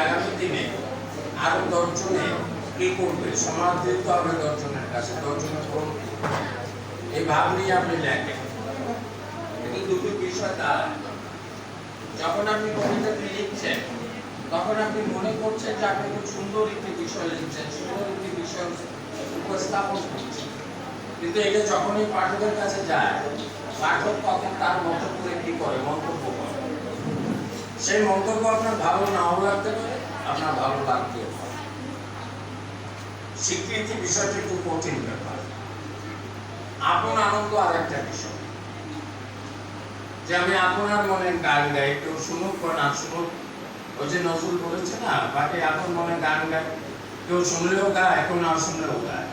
আগামী দিনে আরো 10 জনে কি করবে, সমাজ দিতে হবে 10 জনের কাছে, 10 জনের কোন এই ভাব নিয়ে আপনি লেখেন। কিন্তু দুটো বিষয় দাঁড়ায়, যখন আপনি কবিতাটি লিখছেন তখন আপনি মনে করছেন যে আপনি খুব সুন্দর একটি বিষয় লিখছেন, সুন্দর একটি বিষয় উপস্থাপন করছেন, কিন্তু এটা যখনই পাঠকের কাছে যায়, পাঠক তখন তার মতো করে কি করে, মন্তব্য করে। সেই মন্তব্য আপনার ভালো নাও লাগতে পারে, আপনার ভালো লাগতেও পারে। স্বীকৃতি বিষয়টি একটু কঠিন ব্যাপার। আপন আনন্দ আর একটা বিষয়, যে আমি আপনার মনে গান গাই, কেউ শুনুক বা না শুনুক, ওই যে নজরুল বলেছে না, বাকি আপন মনে গান গায়, কেউ শুনলেও গায়, এখন না শুনলেও গায়।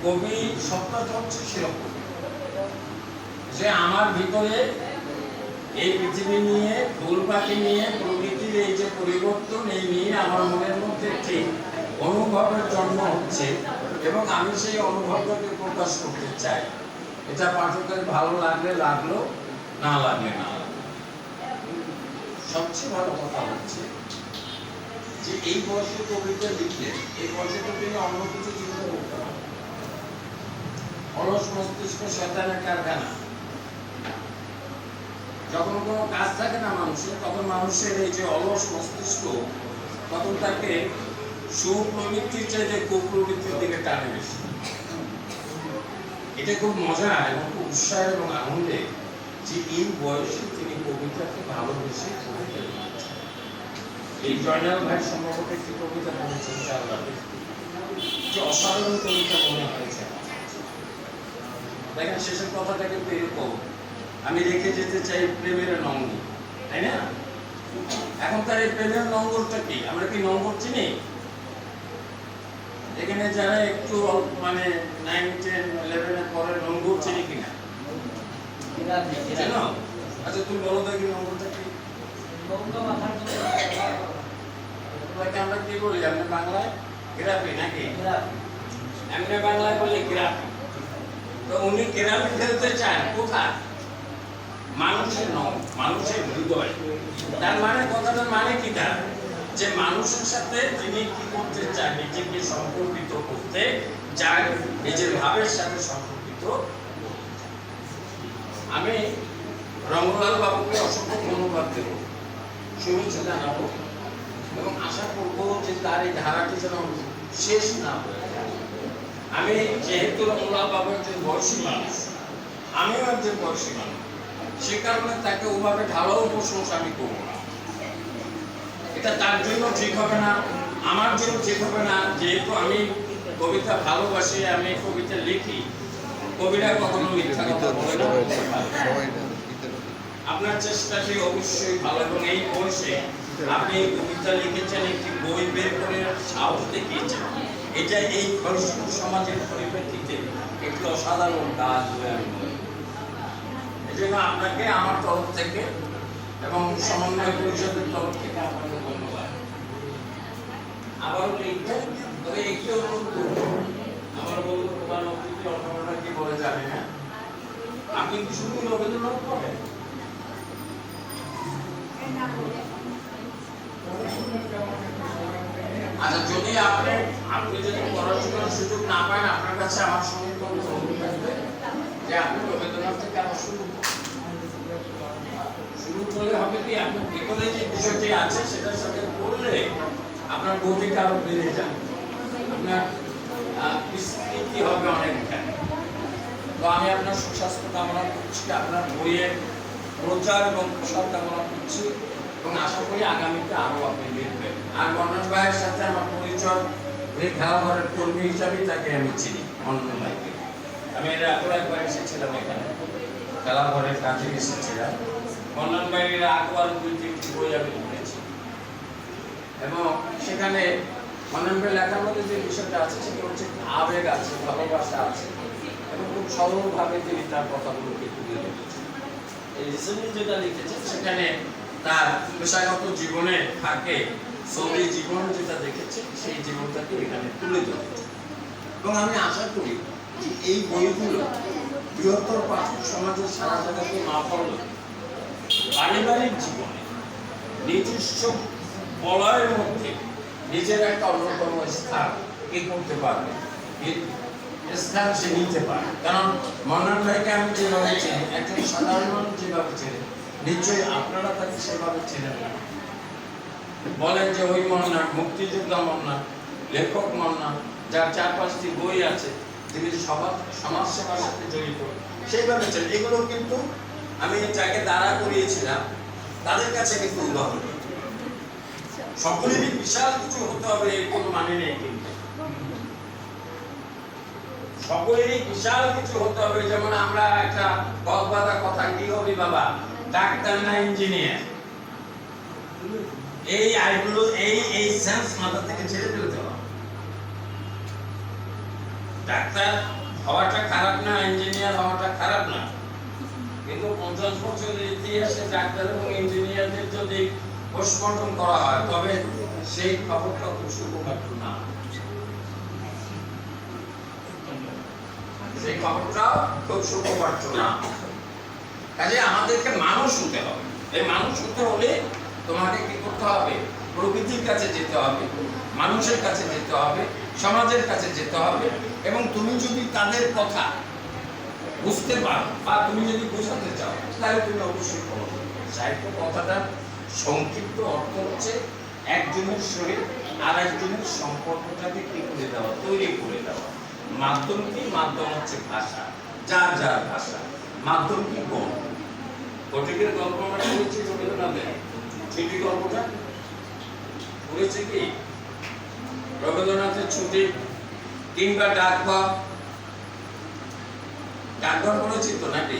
কবি সত্যটা হচ্ছে সেরকম, যে আমার ভিতরে এই পৃথিবী নিয়ে, ফুল পাখি নিয়ে, প্রকৃতির এই যে পরিবর্তন, এই নিয়ে আমার মনের মধ্যে ঠিক অনুভবের জন্ম হচ্ছে, এবং আমি সেই অনুভবটাকে প্রকাশ করতে চাই। এটা পাঠকের ভালো লাগলে লাগলো, না লাগলে না লাগলো। সবচেয়ে ভালো কথা হচ্ছে যে এই বয়সে কবিতা লিখলে, এই বয়সে তো তিনি অন্য কিছু চিন্তা করতে পারেন। অলস মস্তিষ্ক শয়তানের কারখানা। যখন কোনো কাজ থাকে না মানুষের, তখন মানুষের এই যে অলস মস্তিষ্ক, তখন তাকে সুপ্রবৃত্তির চাইতে কুপ্রবৃত্তির দিকে টানে বেশি। এটা খুব মজা এবং খুব উৎসাহ এবং আনন্দে যে এই বয়সে তিনি কবিতাকে ভালোবেসে কবিতা লিখেছেন। এই জয়নাল ভাই সম্ভবত একটি কবিতা পড়েছেন, যে অসাধারণ কবিতা মনে হয়েছে। দেখেন শেষের কথাটা কিন্তু এরকম, আমি রেখে যেতে চাই প্রেমের নঙ্গর, তাই না? এখন তার এই প্রেমের নঙ্গরটা কি? আমরা কি নঙ্গর চিনি? এখানে যারা একটু মানে 9, 10, 11 এর পরে নঙ্গর চিনি কিনা? জানো? আচ্ছা তুমি বলো দেখি নঙ্গরটা কি? আমরা কি বলি? আমরা বাংলায় গ্রাফি নাকি? আমরা বাংলায় বলি গ্রাফি। তো উনি গ্রাফি খেলতে চান কোথায়? মানুষের নয়, মানুষের হৃদয়। তার মানে কথাটার মানে কি? তার যে মানুষের সাথে তিনি কি করতে চান, নিজেকে সম্পর্কিত করতে চান, নিজের ভাবের সাথে সম্পর্কিত। আমি রঙ্গলাল বাবুকে অসংখ্য ধন্যবাদ দেব, শুভেচ্ছা জানাবো, এবং আশা করবো যে তার এই ধারাটি যেন শেষ না হয়। আমি যেহেতু রঙ্গলাল বাবু একজন বয়সী মানুষ, আমিও একজন বয়সী মানুষ, সে কারণে তাকে ওভাবে ঢালাও প্রশংসা আমি করবো না। এটা তার জন্য ঠিক হবে না, আমার জন্য ঠিক হবে না। যেহেতু আমি কবিতা ভালোবাসি, আমি কবিতা লিখি, কবিরা কখনো মিথ্যা কথা বলে না। আপনার চেষ্টাটি অবশ্যই ভালো, এবং এই বয়সে আপনি কবিতা লিখেছেন, একটি বই বের করে সাহস দেখিয়েছেন, এটা এই সমাজের পরিপ্রেক্ষিতে একটি অসাধারণ কাজ বলে আমি মনে করি। এজন্য আপনাকে আমার তরফ থেকে এবং সমন্বয় পরিষদের তরফ থেকে আপনাকে ধন্যবাদ। আবারও লিখবেন, তবে একটু অনুরোধ করব, আমার বলবো প্রধান অতিথি অন্যরা কি বলে জানি না, আপনি কি শুধু রবীন্দ্রনাথ পড়েন? আচ্ছা, যদি আপনি যদি পড়াশোনার সুযোগ না পান, আপনার কাছে আমার সঙ্গে অনুরোধ থাকবে যে আপনি রবীন্দ্রনাথ থেকে আবার শুরু করলে হবে কি, আপনার ভিতরে যে বিষয়টি আছে সেটার সাথে পড়লে আপনার গতিটা আরো বেড়ে যাবে, আপনার বিস্তৃতি হবে অনেকখানি। তো আমি আপনার সুস্বাস্থ্য কামনা করছি, আপনার বইয়ের প্রচার এবং প্রসার কামনা করছি, এবং আশা করি আগামীতে আরো আপনি লিখবেন। আর মন্নন ভাইয়ের সাথে আমার পরিচয়, উনি খেলাঘরের কর্মী হিসাবেই তাকে আমি চিনি। মন্নন ভাইকে আমি এর আগেও একবার এসেছিলাম, এখানে খেলাঘরের কাজে এসেছিলাম। মন্নন ভাইয়ের আগেও 2-3টি বই আমি পড়েছি, এবং সেখানে মন্নন ভাই লেখার মধ্যে যে বিষয়টা আছে সেটা হচ্ছে আবেগ আছে, ভালোবাসা আছে, এবং খুব সরলভাবে তিনি তার কথাগুলোকে তুলে ধরেছেন। এই রিসেন্টলি যেটা লিখেছেন সেখানে তার পেশাগত জীবনে থাকে, সৌদি জীবন যেটা দেখেছে সেই জীবনটাকে এখানে তুলে ধরেছে। এবং আমি আশা করি যে এই বইগুলো বৃহত্তর পাঠক সমাজের সারা জায়গাতে না পড়লে পারিবারিক জীবনে নিজস্ব বলয়ের মধ্যে নিজের একটা অন্যতম স্থান কি করতে পারবে, স্থান সে নিতে পারে। কারণ মন্নান ভাইকে আমি যেভাবে চিনি, একজন সাধারণ মানুষ যেভাবে চেনে, নিশ্চয়ই আপনারা তাকে সেভাবে চেনেন না। বলেন যে ওই মন্নান মুক্তিযোদ্ধা মন্নান, লেখক মন্নান, যার 4-5টি বই আছে, তিনি সমাজ সেবার সাথে জড়িত, সেইভাবে চেনেন। এগুলো কিন্তু আমি যাকে দাঁড়া করিয়েছিলাম তাদের কাছে কিন্তু উদাহরণ। সকলেরই বিশাল কিছু হতে হবে এর কোনো মানে নেই, কিন্তু সকলেরই বিশাল কিছু হতে হবে। যেমন আমরা একটা গল্পবাদা কথা, কি হবে বাবা, ডাক্তার না ইঞ্জিনিয়ার, এই আইগুলো এই সেন্স মাথা থেকে ছেড়ে ফেলতে হবে। ডাক্তার হওয়াটা খারাপ না, ইঞ্জিনিয়ার হওয়াটা খারাপ না, কিন্তু 50 বছরের ইতিহাসে ডাক্তার এবং ইঞ্জিনিয়ারদের যদি পোস্টমর্টম করা হয় তবে সেই খবরটা খুব সুখকর না, সেই খবরটা খুব সুখকর না। কাজে আমাদেরকে মানুষ হতে হবে। এই মানুষ হতে হলে তোমাকে কি করতে হবে, প্রকৃতির কাছে যেতে হবে, মানুষের কাছে যেতে হবে, সমাজের কাছে যেতে হবে। এবং তুমি যদি তাদের কথা বুঝতে পারো বা তুমি যদি বোঝাতে চাও, তাহলে তুমি অবশ্যই করো। সাহিত্য কথাটা সংক্ষিপ্ত অর্থ হচ্ছে একজনের সহিত আর একজনের সম্পর্কটাকে কি করে দেওয়া, তৈরি করে দেওয়া। মাধ্যম কি, মাধ্যম হচ্ছে ভাষা, যার যার ভাষা। মাধ্যম কি, গল্প। ফটিকের গল্প আমরা পড়েছি রবীন্দ্রনাথের, ছুটি গল্পটা পড়েছে কি রবীন্দ্রনাথের ছুটি, কিংবা ডাকঘর। ডাকঘর পড়েছি তো নাকি,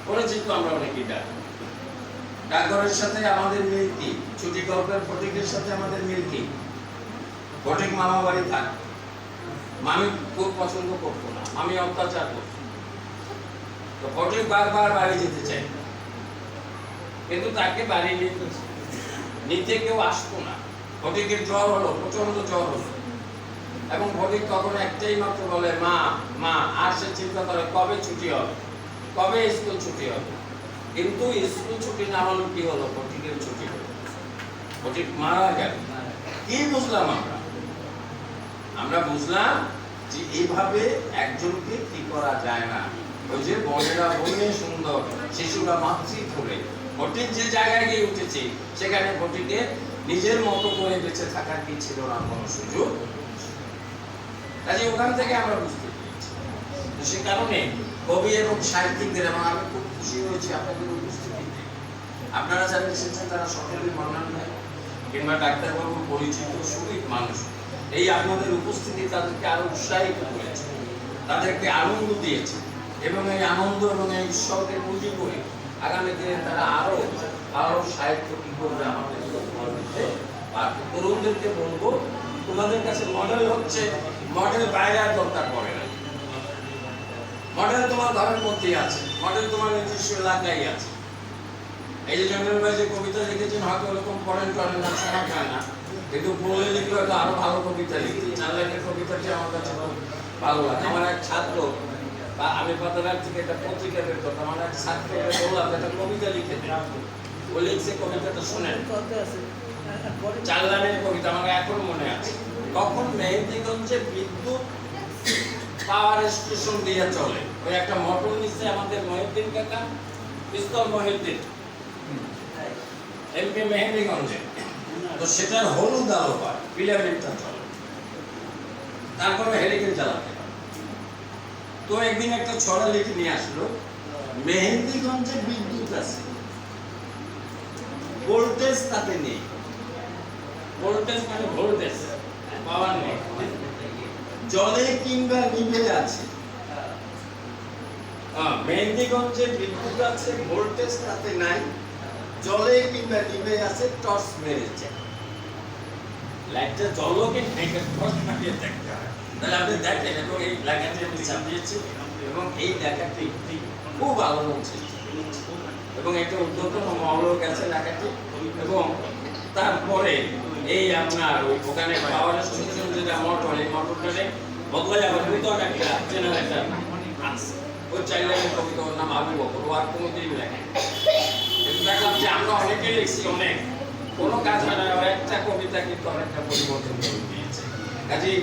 পড়েছি তো আমরা অনেকেই। ডাকঘরের সাথে আমাদের মিল কি, ছুটি গল্পের ফটিকের সাথে আমাদের মিল কি? ফটিক মামা বাড়ি থাক, মামি খুব পছন্দ করতো না, আমি অত্যাচার করতো, তো ফটিক বারবার বাড়ি যেতে চাই, কিন্তু তাকে বাড়ি নিতে কেউ আসতো না। ফটিকের জ্বর হলো, প্রচন্ড জ্বর হলো, এবং ফটিক তখন একটাই মাত্র বলে, মা মা। আর সে চিন্তা করে কবে ছুটি হবে, কবে স্কুল ছুটি হবে। কিন্তু স্কুল ছুটি না হলো কি হলো, ফটিকের ছুটি হলো, ফটিক মারা গেল। কি বুঝলাম আমরা বুঝলাম যে এইভাবে একজনকে কি করা যায় না। ওই যে বনেরা বনে সুন্দর, শিশুরা মাতৃ ধরে, ফটিক যে জায়গায় গিয়ে উঠেছে সেখানে ফটিকের নিজের মতো করে বেঁচে থাকার কি ছিল না, কোনো সুযোগ। কাজে ওখান থেকে আমরা বুঝতে পেরেছি। তো সে কারণে কবি এবং সাহিত্যিকদের, এবং আমি খুব খুশি হয়েছি আপনাদের উপস্থিতিতে। আপনারা যারা এসেছেন তারা সকলেই মন্নান ভাই কিংবা ডাক্তারবাবুর পরিচিত সুবিধ মানুষ। এই আপনাদের উপস্থিতি তাদেরকে আরো উৎসাহিত করেছে, তাদেরকে আনন্দ দিয়েছে, এবং এই আনন্দ এবং এই উৎসবকে পুঁজি করে আগামী দিনে তারা আরো আরো সাহিত্য কি করবে আমাদের মধ্যে। আর তরুণদেরকে বলবো, তোমাদের কাছে মডেল হচ্ছে, মডেল বাইরে আর দরকার পড়ে না। মডেল তোমার ঘরের মধ্যেই আছে, মডেল তোমার নিজস্ব এলাকায় আছে। এই যে জঙ্গল ভাই যে কবিতা লিখেছেন, হয়তো ওরকম পড়েন টরেন না, শোনা যায় না, কিন্তু বলে লিখলে হয়তো আরো ভালো কবিতা লিখতে। 4 লাইনের কবিতাটি আমার কাছে খুব ভালো লাগে। আমার এক ছাত্র, বা আমি পাতাঘাট থেকে একটা পত্রিকা বের করতাম, আমার এক ছাত্রকে বললাম একটা কবিতা লিখে দেন। ও লিখছে, কবিতাটা শোনেন, 4 লাইনের কবিতা, আমার এখনো মনে আছে। তখন মেহেন্দিগঞ্জে বিদ্যুৎ পাওয়ার স্টেশন দিয়ে চলে, ওই একটা মোটর নিচে আমাদের মহিউদ্দিন কাকা, পিস্তল মহিউদ্দিন এমপি মেহেন্দিগঞ্জে, তো সেটার হলুদ আলো পায়, ফিলামেন্টটা চলে, তারপরে হেলিকেন চালাতে হয়। তো একদিন একটা ছড়া লিখে নিয়ে আসলো, মেহেন্দিগঞ্জে বিদ্যুৎ আছে, ভোল্টেজ তাতে নেই। ভোল্টেজ মানে ভোল্টেজ, পাওয়ার নেই, জলে কিংবা নিভে আছে। মেহেন্দিগঞ্জে বিদ্যুৎ আছে, ভোল্টেজ তাতে নাই, জলে কিংবা নিভে আছে, টর্চ মেরেছে। লাইটটা জ্বললো কি টর্চ মারিয়ে দেখতে হয়। তাহলে আপনি দেখেন, এবং এই লেখাটি আমি ছাপিয়েছি, এবং এই লেখাটি খুব আলোড়ন সৃষ্টি করেছে, এবং এটা উদ্যোতন মহলের কাছে লেখাটি। এবং তারপরে এই আপনার ওখানে পাওয়ার স্টেশন যেটা মোটর, এই মোটরটারে বদলে যাবে, নতুন একটা জেনারেটর আছে। ওই 4 লাইনের কবিতা, ওর নাম আবু বকর, ও আর কোনোদিন লেখে। কিন্তু দেখলাম যে আমরা অনেকেই লিখছি, অনেক, কোনো কাজ হয় না, একটা কবিতা কিন্তু অনেকটা পরিবর্তন করে দিয়েছে। কাজেই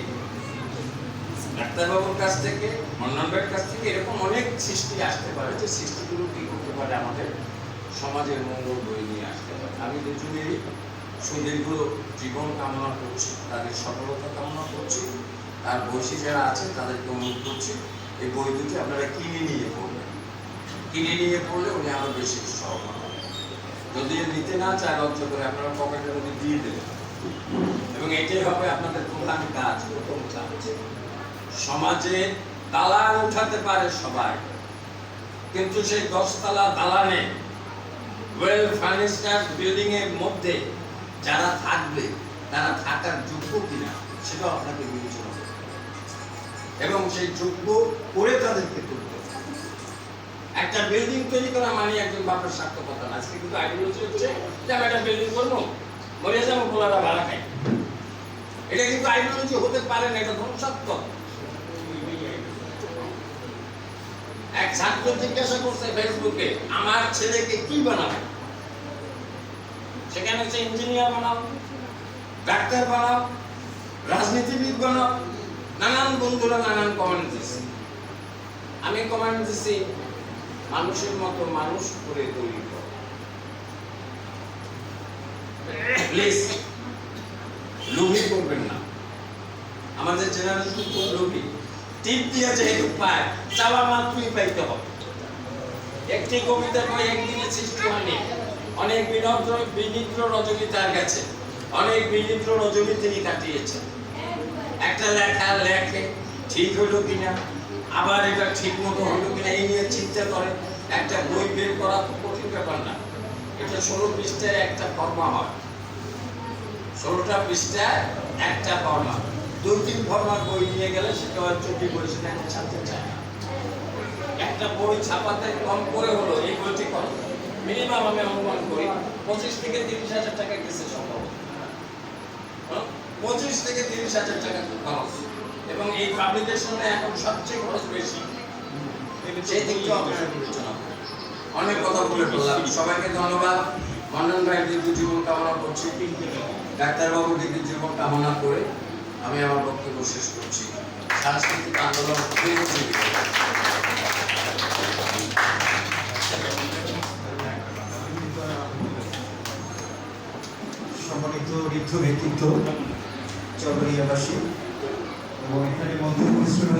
ডাক্তারবাবুর কাছ থেকে, মন্নন ভাইয়ের কাছ থেকে এরকম অনেক সৃষ্টি আসতে পারে, যে সৃষ্টিগুলো কি করতে পারে আমাদের সমাজের মঙ্গল বয়ে নিয়ে আসতে পারে। আমি দুজনেরই সুদীর্ঘ জীবন কামনা করছি, তাদের সফলতা কামনা করছি। আর বয়সী যারা আছে তাদেরকে অনুরোধ করছি, এই বই দুটি আপনারা কিনে নিয়ে পড়বেন। কিনে নিয়ে পড়লে উনি আরো বেশি সহজ। যদি নিতে না চায় লজ্জ করে আপনারা পকেটের মধ্যে দিয়ে দেবেন, এবং এটাই হবে আপনাদের প্রধান কাজ, প্রথম কাজ। সমাজে দালান উঠাতে পারে সবাই, কিন্তু সেই 10 তলা দালানে ওয়েল ফার্নিশড বিল্ডিং এর মধ্যে যারা থাকবে তারা থাকার যোগ্য কিনা সেটাও আপনাকে বিবেচনা করতে হবে, এবং সেই যোগ্য করে তাদেরকে তুলতে হবে। একটা বিল্ডিং তৈরি করা মানে একজন বাপের সার্থকতা না। আজকে কিন্তু আইডিওলজি হচ্ছে যে আমি একটা বিল্ডিং করবো, মরে যাবো, পোলারা ভাড়া খাই। এটা কিন্তু আইডিওলজি হতে পারে না, এটা ধ্বংসাত্মক। এক ছাত্র জিজ্ঞাসা করছে ফেসবুকে, আমার ছেলেকে কি বানাবে? সেখানে হচ্ছে ইঞ্জিনিয়ার বানাও, ডাক্তার বানাও, রাজনীতিবিদ বানাও। নানান বন্ধুরা নানান কমেন্ট দিচ্ছে। আমি কমেন্ট দিচ্ছি, মানুষের মতো মানুষ করে তৈরি করো। প্লিজ লোভী করবেন না। আমাদের জেনারেশন খুব লোভী, টিপ দিয়ে যেহেতু পায়, চাওয়া মাত্রই পাইতে হবে। একটি কবিতা কই একদিনে সৃষ্টি হয়নি, অনেক বিনিদ্র রজনী তার কাছে, অনেক বিনিদ্র রজনী তিনি কাটিয়েছেন। একটা লেখা লেখে ঠিক হলো কিনা, আবার এটা ঠিক মতো হলো কিনা এই নিয়ে চিন্তা করে। একটা বই বের করা তো কঠিন ব্যাপার না। এটা 16 পৃষ্ঠায় একটা ফর্মা হয়, 16টা পৃষ্ঠায় একটা ফর্মা। 2-3 ফর্মার বই নিয়ে গেলে সেটা হয়তো পরিস্থিতি এখন ছাড়তে চায় না। একটা বই ছাপাতে কম করে হলো এই বইটি কম, মিনিমাম আমি অনুমান করি 25 থেকে 30,000 টাকা গেছে সম্ভব। 25 থেকে 30,000 টাকা খরচ, এবং এই পাবলিকেশনে এখন সবচেয়ে খরচ বেশি। সেই দিকটা আপনারা বিবেচনা করুন। অনেক কথা বলে বললাম, সবাইকে ধন্যবাদ। মন্নন ভাইয়ের দীর্ঘ জীবন কামনা করছি, ডাক্তারবাবুর দীর্ঘ জীবন কামনা করে আমি আমার বক্তব্য শেষ করছি। সাংস্কৃতিক আন্দোলন সম্মানিত ঋদ্ধ ব্যক্তিত্ব চকরিয়াবাসী এবং এখানে মন্ত্রী